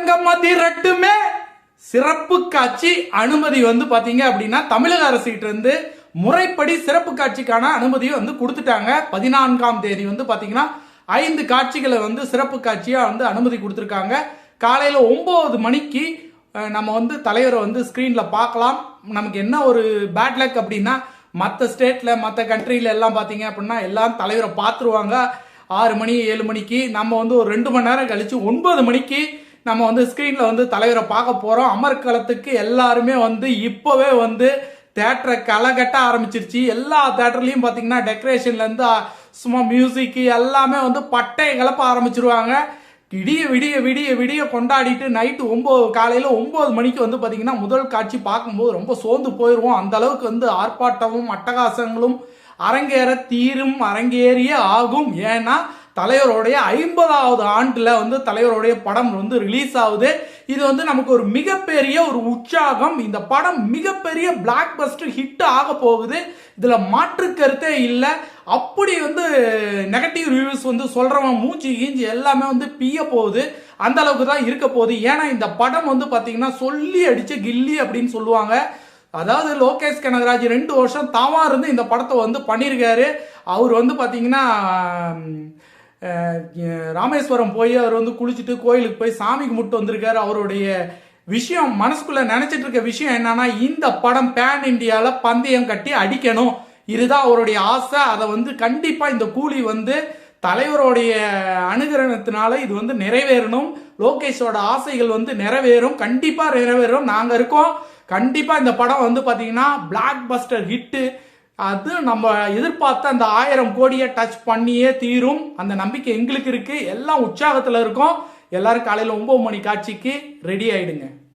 அரங்கம் அதிரட்டுமே சிறப்பு காட்சி அனுமதி பாத்தீங்க அப்படின்னா தமிழக அரசு கிட்ட இருந்து முறைப்படி சிறப்பு காட்சிக்கான அனுமதியை கொடுத்துட்டாங்க. 14ஆம் தேதி பாத்தீங்கன்னா 5 காட்சிகளை சிறப்பு காட்சியா அனுமதி கொடுத்துருக்காங்க. காலையில 9 மணிக்கு நம்ம தலைவரை ஸ்கிரீன்ல பார்க்கலாம். நமக்கு என்ன ஒரு பேட் லக் அப்படின்னா மற்ற ஸ்டேட்ல மற்ற கண்ட்ரில எல்லாம் பாத்தீங்க அப்படின்னா எல்லாம் தலைவரை பார்த்துருவாங்க. 6 மணி 7 மணிக்கு நம்ம ஒரு 2 மணி நேரம் கழிச்சு 9 மணிக்கு நம்ம ஸ்கிரீன்ல தலைவரை பார்க்க போறோம். அமர்க்களத்துக்கு எல்லாருமே இப்பவே தேட்டரை களை கட்ட ஆரம்பிச்சிருச்சு. எல்லா தேட்டர்லயும் பாத்தீங்கன்னா டெக்கரேஷன்ல இருந்து சும்மா மியூசிக் எல்லாமே பட்டையை கிளப்ப ஆரம்பிச்சிருவாங்க. விடிய விடிய விடிய விடிய கொண்டாடிட்டு நைட்டு காலையில 9 மணிக்கு பாத்தீங்கன்னா முதல் காட்சி பார்க்கும்போது ரொம்ப சோர்ந்து போயிருவோம். அந்த அளவுக்கு ஆர்ப்பாட்டமும் அட்டகாசங்களும் அரங்கேற தீரும், அரங்கேறிய ஆகும். ஏன்னா தலைவருடைய 50வது ஆண்டுல தலைவருடைய படம் ரிலீஸ் ஆகுது. இது நமக்கு ஒரு மிகப்பெரிய ஒரு உற்சாகம். இந்த படம் மிகப்பெரிய பிளாக் பஸ்டர் ஹிட் ஆக போகுது. இதுல மாற்று கருத்தே இல்ல. அப்படி நெகட்டிவ் ரிவ்யூஸ் சொல்றவன் மூஞ்சி கீஞ்சி எல்லாமே பிய போகுது. அந்த அளவுக்கு தான் இருக்க போகுது. ஏன்னா இந்த படம் பாத்தீங்கன்னா சொல்லி அடிச்ச கில்லி அப்படின்னு சொல்லுவாங்க. அதாவது லோகேஷ் கனகராஜ் 2 வருஷம் தாவா இருந்து இந்த படத்தை பண்ணியிருக்காரு. அவர் பாத்தீங்கன்னா ராமேஸ்வரம் போய் அவர் குளிச்சுட்டு கோயிலுக்கு போய் சாமி கும்பிட்டு வந்திருக்காரு. அவருடைய விஷயம் மனசுக்குள்ள நினைச்சிட்டு இருக்க விஷயம் என்னன்னா இந்த படம் பேன் இண்டியால பந்தயம் கட்டி அடிக்கணும். இதுதான் அவருடைய ஆசை. அதை கண்டிப்பா இந்த கூலி தலைவருடைய அனுகிரகத்தினால இது நிறைவேறணும். லோகேஷோட ஆசைகள் நிறைவேறும், கண்டிப்பா நிறைவேறும். நாங்க இருக்கோம். கண்டிப்பா இந்த படம் பாத்தீங்கன்னா பிளாக் பஸ்டர் ஹிட்டு. அது நம்ம எதிர்பார்த்த அந்த 1000 கோடியை டச் பண்ணியே தீரும். அந்த நம்பிக்கை எங்களுக்கு இருக்கு. எல்லாம் உற்சாகத்துல இருக்கும். எல்லாரும் காலையில 9 மணி காட்சிக்கு ரெடி ஆயிடுங்க.